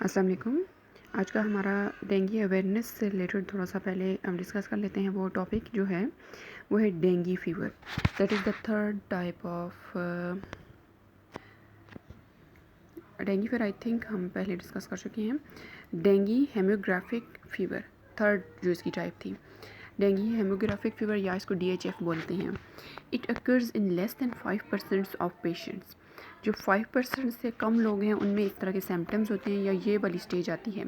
अस्सलाम वालेकुम। आज का हमारा डेंगू अवेयरनेस से रिलेटेड थोड़ा सा पहले हम डिस्कस कर लेते हैं। वो टॉपिक जो है वो है dengue fever. That is the third type of dengue fever. I think हम पहले डिस्कस कर चुके हैं। डेंगू हेमोग्राफिक फीवर थर्ड जो इसकी टाइप थी। डेंगू हेमोग्राफिक फीवर या इसको DHF बोलते हैं। It occurs in less than 5% of patients. जो 5% से कम लोग हैं उनमें इस तरह के सिम्टम्स होते हैं या ये वाली स्टेज आती है।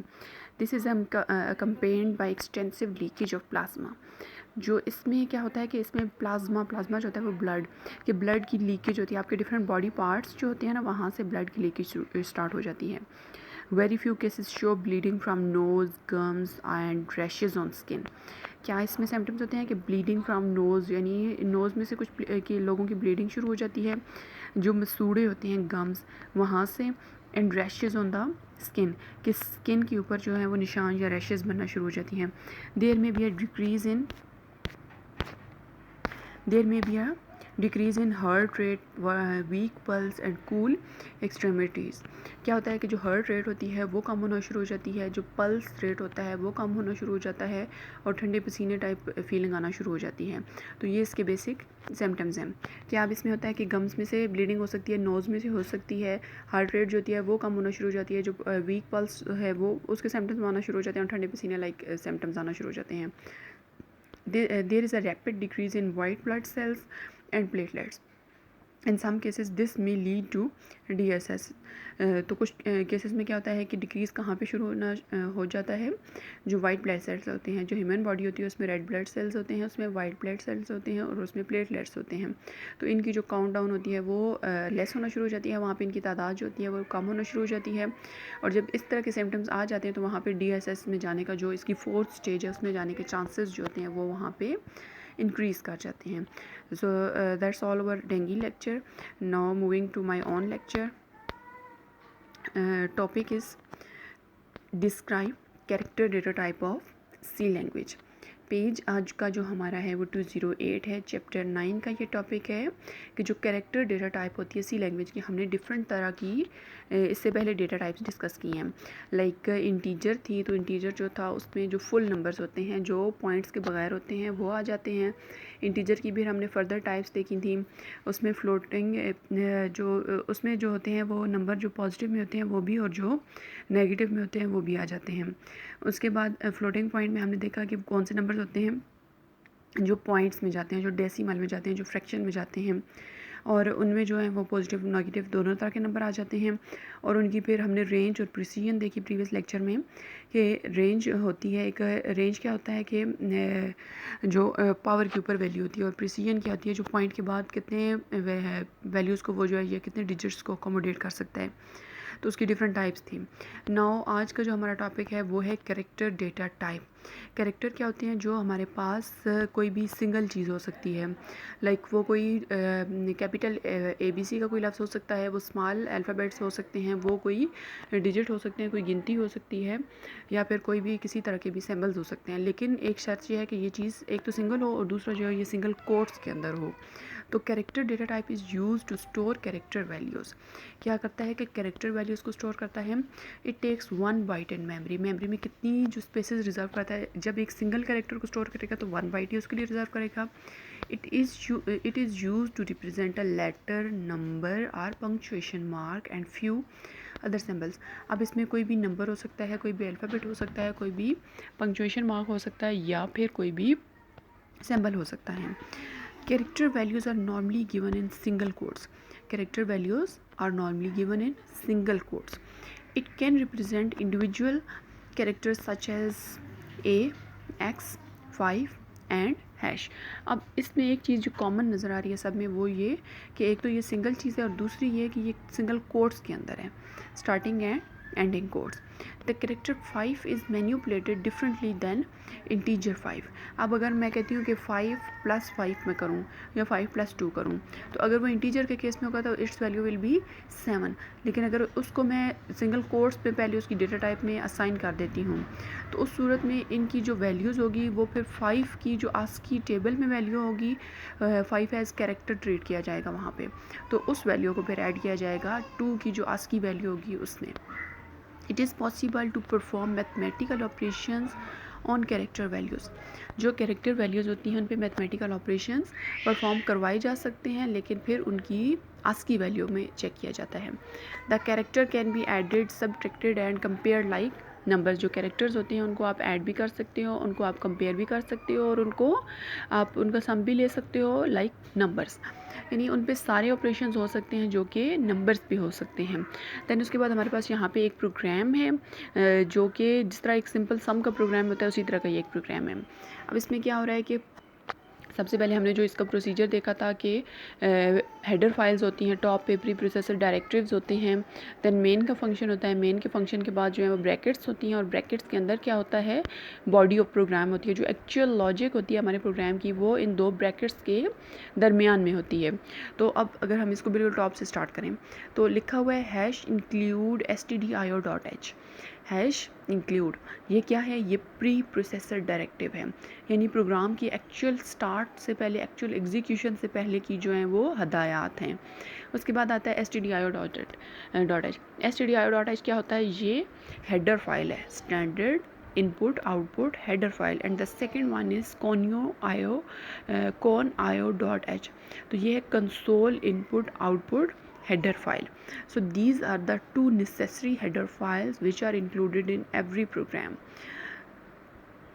This is accompanied by extensive leakage of plasma. जो इसमें क्या होता है कि इसमें प्लाज्मा जो होता है वो ब्लड की लीकेज होती है। आपके डिफरेंट बॉडी पार्ट्स जो होते हैं ना, वहाँ से ब्लड की लीकेज स्टार्ट हो जाती है। Very few cases show bleeding from nose, gums and rashes on skin. क्या इसमें सिम्टम्स होते हैं कि ब्लीडिंग फ्राम नोज़, यानी नोज़ में से कुछ कि लोगों की ब्लीडिंग शुरू हो जाती है। जो मसूड़े होते हैं गम्स वहाँ से, and rashes on the skin, कि स्किन के ऊपर जो है वो निशान या रैशेज बनना शुरू हो जाती हैं। देयर में be a decrease in heart rate, week pulse and cool extremities. क्या होता है कि जो हार्ट रेट होती है वो कम होना शुरू हो जाती है, जो पल्स रेट होता है वो कम होना शुरू हो जाता है, और ठंडे पसीने टाइप फीलिंग आना शुरू हो जाती है। तो ये इसके बेसिक सिम्टम्स हैं। क्या अब इसमें होता है कि गम्स में से ब्लीडिंग हो सकती है, नोज़ में से हो सकती है, हार्ट रेट जो होती है वो कम होना शुरू हो जाती है, जो वीक पल्स है वो उसके सिम्टम्स आना शुरू हो जाते हैं, और ठंडे पसीने लाइक सिम्टम्स आना शुरू हो जाते हैं। There is a rapid decrease in white blood cells and platelets. In some cases this may lead to DSS. तो कुछ केसेस में क्या होता है कि डिक्रीज़ कहाँ पे शुरू होना हो जाता है। जो वाइट ब्लड सेल्स होते हैं, जो ह्यूमन बॉडी होती है उसमें रेड ब्लड सेल्स होते हैं, उसमें वाइट ब्लड सेल्स होते हैं, और उसमें प्लेटलेट्स होते हैं। तो इनकी जो काउंट डाउन होती है वो लेस होना शुरू हो जाती है। वहाँ पे इनकी तादाद जो होती है वो कम होना शुरू हो जाती है। और जब इस तरह के सिम्टम्स आ जाते हैं तो वहाँ पे DSS में जाने का, जो इसकी फोर्थ स्टेज है, उसमें जाने के चांसेस जो होते हैं वो वहाँ पे इंक्रीज़ कर जाते हैं। So that's all over dengue lecture. Now moving to my own lecture. Topic is describe character data type of C language. Page आज का जो हमारा है वो 208 है। चैप्टर 9 का ये टॉपिक है कि जो कैरेक्टर डेटा टाइप होती है सी लैंग्वेज की। हमने डिफरेंट तरह की इससे पहले डेटा टाइप्स डिस्कस किए हैं। लाइक इंटीजर थी, तो इंटीजर जो था उसमें जो फुल नंबर्स होते हैं, जो पॉइंट्स के बगैर होते हैं, वो आ जाते हैं। इंटीजर की भी हमने फर्दर टाइप्स देखी थी। उसमें फ्लोटिंग जो उसमें जो होते हैं वो नंबर जो पॉजिटिव में होते हैं वो भी, और जो नेगेटिव में होते हैं वो भी आ जाते हैं। उसके बाद फ्लोटिंग पॉइंट में हमने देखा कि कौन से नंबर्स होते हैं जो पॉइंट्स में जाते हैं, जो डेसिमल में जाते हैं, जो फ्रैक्शन में जाते हैं, और उनमें जो है वो पॉजिटिव नेगेटिव दोनों तरह के नंबर आ जाते हैं। और उनकी फिर हमने रेंज और प्रिसीजन देखी प्रीवियस लेक्चर में, कि रेंज होती है, एक रेंज क्या होता है कि जो पावर के ऊपर वैल्यू होती है, और प्रिसीजन क्या होती है जो पॉइंट के बाद कितने वैल्यूज़ को वो जो है या कितने डिजिट्स को अकोमोडेट कर सकता है। तो उसकी डिफरेंट टाइप्स थी। नाउ आज का जो हमारा टॉपिक है वो है कैरेक्टर डेटा टाइप। कैरेक्टर क्या होते हैं, जो हमारे पास कोई भी सिंगल चीज़ हो सकती है। लाइक वो कोई कैपिटल ABC का कोई लफ्ज़ हो सकता है, वो स्मॉल अल्फ़ाबेट्स हो सकते हैं, वो कोई डिजिट हो सकते हैं, कोई गिनती हो सकती है, या फिर कोई भी किसी तरह के भी सिंबल्स हो सकते हैं। लेकिन एक शर्त ये है कि ये चीज़ एक तो सिंगल हो, और दूसरा जो है ये सिंगल कोट्स के अंदर हो। तो character data type is use to store character values. क्या करता है कि कैरेक्टर वैल्यूज़ को स्टोर करता है। It takes 1 byte in memory. Memory में कितनी जो स्पेसेस रिजर्व करता है, जब एक सिंगल कैरेक्टर को स्टोर करेगा तो 1 बाइट ही उसके लिए रिजर्व करेगा। It is use to represent a letter, number और punctuation mark and few other symbols. अब इसमें कोई भी नंबर हो सकता है, कोई भी अल्फ़ाबेट हो सकता है, कोई भी पंक्चुएशन मार्क हो सकता है, या फिर कोई भी सिंबल हो सकता है। Character values are normally given in single quotes. Character values are normally given in single quotes. It can represent individual characters such as A, X, 5 and hash. अब इसमें एक चीज़ जो कॉमन नज़र आ रही है सब में वो ये कि एक तो ये सिंगल चीज़ है, और दूसरी ये कि ये सिंगल कोट्स के अंदर है, starting and ending quotes. The character 5 is manipulated differently than integer 5। अब अगर मैं कहती हूँ कि 5 + 5 मैं करूँ या 5 + 2 करूँ, तो अगर वो इंटीजर के केस में होगा तो इट्स वैल्यू विल बी 7। लेकिन अगर उसको मैं सिंगल कोट्स पे पहले उसकी डेटा टाइप में असाइन कर देती हूँ, तो उस सूरत में इनकी जो वैल्यूज़ होगी वो फिर 5 की जो आस्की टेबल में वैल्यू होगी, 5 एज कैरेक्टर ट्रीट किया जाएगा वहाँ पे, तो उस वैल्यू को फिर ऐड किया जाएगा 2 की जो आस्की वैल्यू होगी उसमें। It it is possible to perform mathematical operations on character values. जो कैरेक्टर वैल्यूज़ होती हैं उन पे मैथमेटिकल ऑपरेशंस परफॉर्म करवाए जा सकते हैं, लेकिन फिर उनकी आस्की वैल्यू में चेक किया जाता है। The character can be added, subtracted and compared like numbers. जो कैरेक्टर्स होते हैं उनको आप ऐड भी कर सकते हो, उनको आप कंपेयर भी कर सकते हो, और उनको आप उनका सम भी ले सकते हो लाइक नंबर्स। यानी उन पे सारे ऑपरेशंस हो सकते हैं जो कि नंबर्स भी हो सकते हैं। दैन उसके बाद हमारे पास यहाँ पे एक प्रोग्राम है जो कि जिस तरह एक सिंपल सम का प्रोग्राम होता है उसी तरह का ये एक प्रोग्राम है। अब इसमें क्या हो रहा है कि सबसे पहले हमने जो इसका प्रोसीजर देखा था कि हेडर फाइल्स होती हैं, टॉप पे प्री प्रोसेसर डायरेक्टिव्स होते हैं, देन मेन का फंक्शन होता है, मेन के फंक्शन के बाद जो है वो ब्रैकेट्स होती हैं, और ब्रैकेट्स के अंदर क्या होता है, बॉडी ऑफ प्रोग्राम होती है। जो एक्चुअल लॉजिक होती है हमारे प्रोग्राम की वो इन दो ब्रैकेट्स के दरमियान में होती है। तो अब अगर हम इसको बिल्कुल टॉप से स्टार्ट करें तो लिखा हुआ है hash include stdio.h। Hash include ये क्या है, ये प्री प्रोसेसर डायरेक्टिव है, यानी प्रोग्राम की एक्चुअल स्टार्ट से पहले, एक्चुअल एग्जीक्यूशन से पहले की जो है वो हदायत हैं। उसके बाद आता है stdio.h। stdio.h क्या होता है, ये हेडर फाइल है, standard input output header file, and the second one is conio.h। तो ये है console input output header file. So these are the two necessary header files which are included in every program.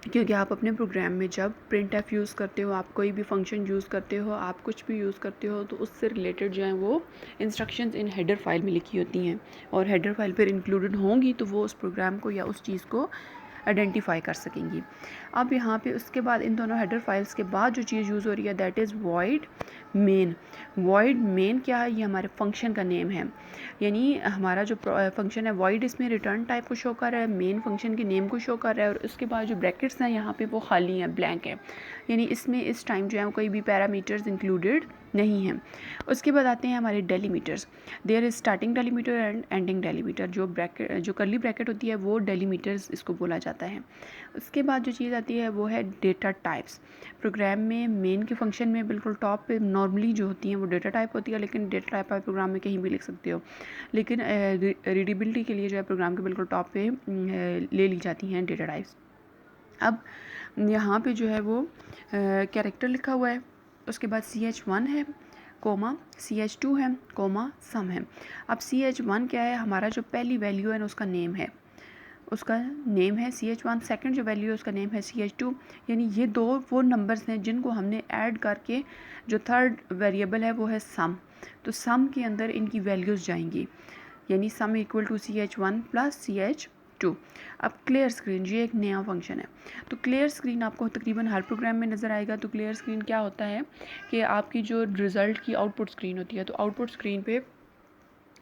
क्योंकि आप अपने programme में जब printf use करते हो, आप कोई भी फंक्शन यूज़ करते हो, आप कुछ भी यूज़ करते हो, तो उससे रिलेटेड जो है वो इंस्ट्रक्शंस इन हेडर फाइल में लिखी होती हैं, और हेडर फाइल पर इंक्लूडेड होंगी तो वो उस प्रोग्राम को या उस चीज़ को आइडेंटिफाई कर सकेंगी। अब यहाँ पे उसके बाद इन दोनों हेडर फाइल्स के बाद जो चीज़ यूज़ हो रही है that is void main. Void main क्या है, ये हमारे फंक्शन का नेम है, यानी हमारा जो फंक्शन है वॉइड इसमें रिटर्न टाइप को शो कर रहा है, मेन फंक्शन के नेम को शो कर रहा है, और उसके बाद जो ब्रैकेट्स हैं यहाँ पे वो खाली हैं, ब्लैंक है, यानी इसमें इस टाइम जो है कोई भी पैरामीटर्स इंक्लूडेड नहीं हैं। उसके बाद आते हैं हमारे delimiters. There is starting delimiter and ending delimiter. जो ब्रैकेट, जो करली ब्रैकेट होती है वो डेलीमीटर्स इसको बोला जाता है। उसके बाद जो चीज़ आती है वो है डेटा टाइप्स। प्रोग्राम में मेन के फंक्शन में बिल्कुल टॉप पे नॉर्मली जो होती हैं वो डेटा टाइप होती है, लेकिन डेटा टाइप आप प्रोग्राम में कहीं भी लिख सकते हो, लेकिन रीडेबिलिटी के लिए जो है प्रोग्राम के बिल्कुल टॉप पे ले ली जाती हैं डेटा टाइप्स। अब यहाँ पे जो है वो कैरेक्टर लिखा हुआ है, उसके बाद ch1 है, कोमा ch2 है, कोमा सम है। अब ch1 क्या है, हमारा जो पहली वैल्यू है ना उसका नेम है, उसका नेम है ch1, सेकंड जो वैल्यू है उसका नेम है ch2, यानी ये दो वो नंबर्स हैं जिनको हमने ऐड करके जो थर्ड वेरिएबल है वो है सम, तो सम के अंदर इनकी वैल्यूज़ जाएंगी, यानी सम equal to ch1 plus ch2। अब क्लियर स्क्रीन ये एक नया फंक्शन है, तो क्लियर स्क्रीन आपको तकरीबन हर प्रोग्राम में नज़र आएगा। तो क्लियर स्क्रीन क्या होता है कि आपकी जो रिज़ल्ट की आउटपुट स्क्रीन होती है, तो आउटपुट स्क्रीन पे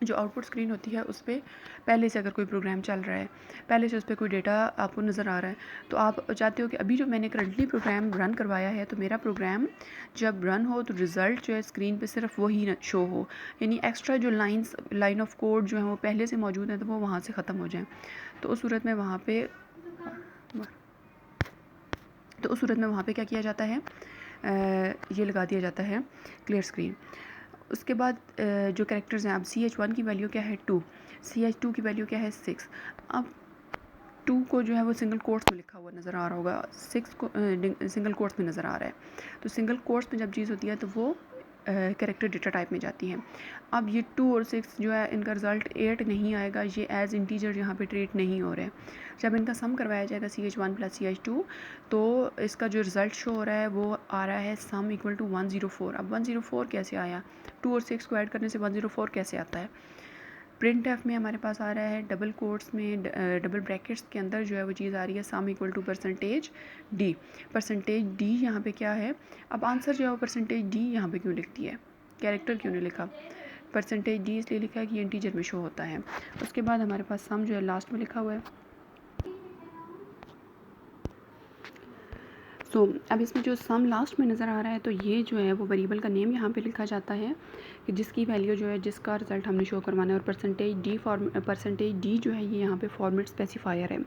जो आउटपुट स्क्रीन होती है उस पर पहले से अगर कोई प्रोग्राम चल रहा है, पहले से उस पर कोई डेटा आपको नज़र आ रहा है, तो आप चाहते हो कि अभी जो मैंने करंटली प्रोग्राम रन करवाया है तो मेरा प्रोग्राम जब रन हो तो रिज़ल्ट जो है स्क्रीन पे सिर्फ वही शो हो, यानी एक्स्ट्रा जो लाइन ऑफ कोड जो है वो पहले से मौजूद है तो वो वहाँ से ख़त्म हो जाए। तो उस सूरत में वहाँ पे क्या किया जाता है, ये लगा दिया जाता है क्लियर स्क्रीन। उसके बाद जो कैरेक्टर्स हैं, अब ch1 की वैल्यू क्या है 2, ch2 की वैल्यू क्या है 6। अब 2 को जो है वो सिंगल कोट्स में लिखा हुआ नज़र आ रहा होगा, 6 को सिंगल कोट्स में नज़र आ रहा है, तो सिंगल कोट्स में जब चीज़ होती है तो वो कैरेक्टर डेटा टाइप में जाती हैं। अब ये 2 और 6 जो है इनका रिज़ल्ट 8 नहीं आएगा, ये एज इंटीजर यहाँ पे ट्रीट नहीं हो रहे हैं। जब इनका सम करवाया जाएगा ch1 प्लस ch2 तो इसका जो रिज़ल्ट शो हो रहा है वो आ रहा है सम इक्वल टू 104। अब 104 कैसे आया, 2 और 6 को ऐड करने से 104 कैसे आता है। प्रिंट एफ में हमारे पास आ रहा है डबल कोट्स में, डबल ब्रैकेट्स के अंदर जो है वो चीज़ आ रही है sum equal to percentage D यहाँ पे क्या है। अब आंसर जो है वो परसेंटेज डी यहाँ पे क्यों लिखती है, कैरेक्टर क्यों नहीं लिखा, परसेंटेज डी इसलिए लिखा है कि ये इंटीजर में शो होता है। उसके बाद हमारे पास सम जो है लास्ट में लिखा हुआ है। सो अब इसमें जो सम लास्ट में नज़र आ रहा है तो ये जो है वो वेरिएबल का नेम यहाँ पे लिखा जाता है कि जिसकी वैल्यू जो है, जिसका रिज़ल्ट हमने शो करवाना है, और परसेंटेज डी जो है ये यहाँ पे फॉर्मेट स्पेसिफायर है,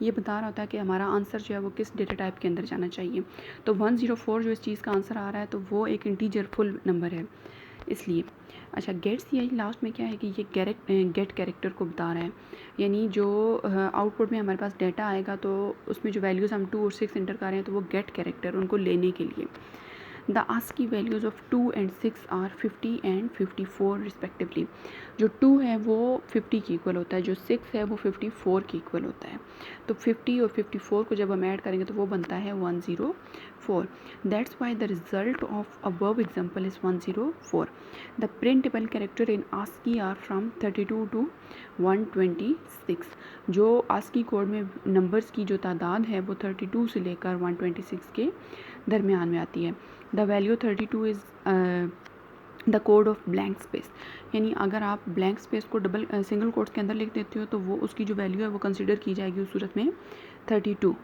ये बता रहा होता है कि हमारा आंसर जो है वो किस डेटा टाइप के अंदर जाना चाहिए। तो 104 जो इस चीज़ का आंसर आ रहा है तो वो एक इंटीजर फुल नंबर है, इसलिए। अच्छा, गेट सी आई लास्ट में क्या है कि ये गेट कैरेक्टर को बता रहा है, यानी जो आउटपुट में हमारे पास डाटा आएगा तो उसमें जो वैल्यूज़ हम 2 और 6 एंटर कर रहे हैं तो वो गेट कैरेक्टर उनको लेने के लिए। The ASCII values of 2 and 6 are 50 and 54 respectively. जो 2 है वो 50 की इक्वल होता है, जो 6 है वो 54 की इक्वल होता है। तो 50 और 54 को जब हम ऐड करेंगे तो वो बनता है 104। That's why the result of above example is 104। The printable character in ASCII are from 32 to 126। जो ASCII कोड में नंबर्स की जो तादाद है वो 32 से लेकर 126 के दरमियान में आती है। The value 32 is the code of blank space, यानी अगर आप ब्लैंक स्पेस को डबल सिंगल कोट्स के अंदर लिख देते हो तो वो उसकी जो वैल्यू है वो कंसिडर की जाएगी उस सूरत में 32।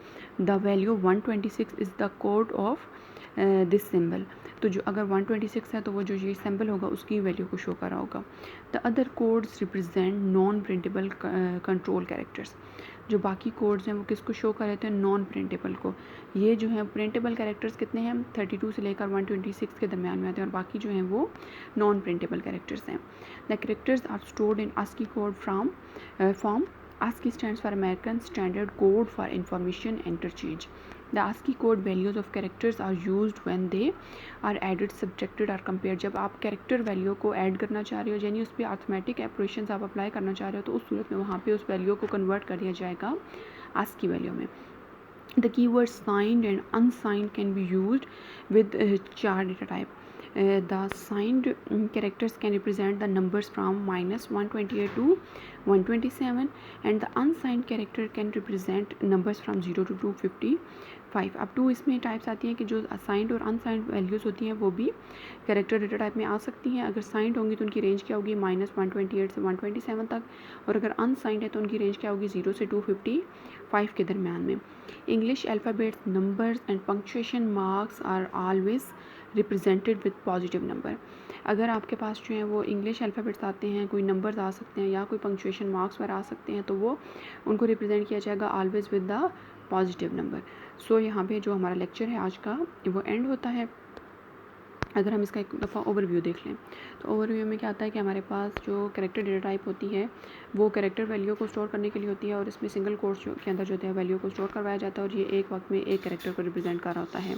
The value 126 is the code of this symbol. तो जो अगर 126 है तो वो जो ये सिंबल होगा उसकी वैल्यू को शो कर रहा होगा। The other codes represent non printable control characters. जो बाकी कोड्स हैं वो किसको शो कर रहे थे? नॉन प्रिंटेबल को। ये जो है प्रिंटेबल कैरेक्टर्स कितने हैं? 32 से लेकर 126 के दरमियान में आते हैं और बाकी जो हैं वो नॉन प्रिंटेबल कैरेक्टर्स हैं। The characters are stored in ASCII code from form. ASCII stands for American Standard Code for Information Interchange. The ASCII code values of characters are used when they are added, subtracted or compared. जब आप character value को add करना चाह रहे हो यानी उस पर अर्थमेटिक ऑपरेशंस आप अप्लाई करना चाह रहे हो तो उस सूरत में वहाँ पे उस वैल्यू को कन्वर्ट कर दिया जाएगा ASCII वैल्यू में। The keywords signed and unsigned can be used with char data type. The signed characters can represent the numbers from -128 to 127 and the unsigned character can represent numbers from 0 to 255। अब 2 इसमें types आती हैं कि जो assigned और unsigned values होती हैं वो भी कैरेक्टर डेटा टाइप में आ सकती हैं। अगर साइंड होंगी तो उनकी रेंज क्या होगी? -128 से 127 तक, और अगर अनसाइंड है तो उनकी रेंज क्या होगी? 0 से 255 के दरमियान में। English alphabets, numbers and punctuation marks are always represented with positive number. अगर आपके पास जो है वो इंग्लिश अल्फ़ाबेट्स आते हैं, कोई नंबर्स आ सकते हैं या कोई पंक्चुएशन मार्क्स वगैरह आ सकते हैं तो वो उनको रिप्रेजेंट किया जाएगा always with the positive number. So यहाँ पे जो हमारा लेक्चर है आज का वो एंड होता है। अगर हम इसका एक दफ़ा ओवरव्यू देख लें तो ओवरव्यू में क्या आता है कि हमारे पास जो कैरेक्टर डेटा टाइप होती है वो कैरेक्टर वैल्यू को स्टोर करने के लिए होती है और इसमें सिंगल कोट्स के अंदर जो है वैल्यू को स्टोर करवाया जाता है और ये एक वक्त में एक कैरेक्टर को रिप्रेजेंट कर रहा होता है।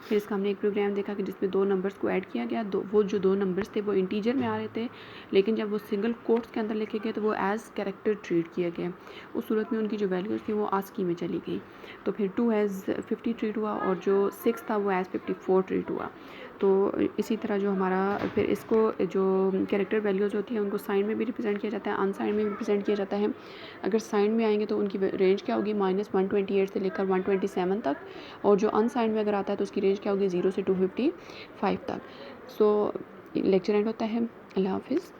फिर इसका हमने एक प्रोग्राम देखा कि जिसमें 2 नंबर्स को ऐड किया गया। वो जो 2 नंबर्स थे वो इंटीजर में आ रहे थे, लेकिन जब वो सिंगल कोट्स के अंदर लिखे गए तो वो एज़ कैरेक्टर ट्रीट किए गए। उस सूरत में उनकी जो वैल्यूज़ थी वो ASCII में चली गई। तो फिर 2 एज़ 50 ट्रीट हुआ और जो 6 था वो एज़ 54 ट्रीट हुआ। तो इसी तरह जो हमारा फिर इसको जो कैरेक्टर वैल्यूज़ होती है उनको साइन में भी रिप्रेजेंट किया जाता है, अनसाइन में भी रिप्रेजेंट किया जाता है। अगर साइन में आएंगे तो उनकी रेंज क्या होगी? -128 से लेकर 127 तक, और जो अनसाइन में अगर आता है तो उसकी रेंज क्या होगी? 0 से 255 तक। सो लेक्चर एंड होता है। अल्लाह हाफिज़।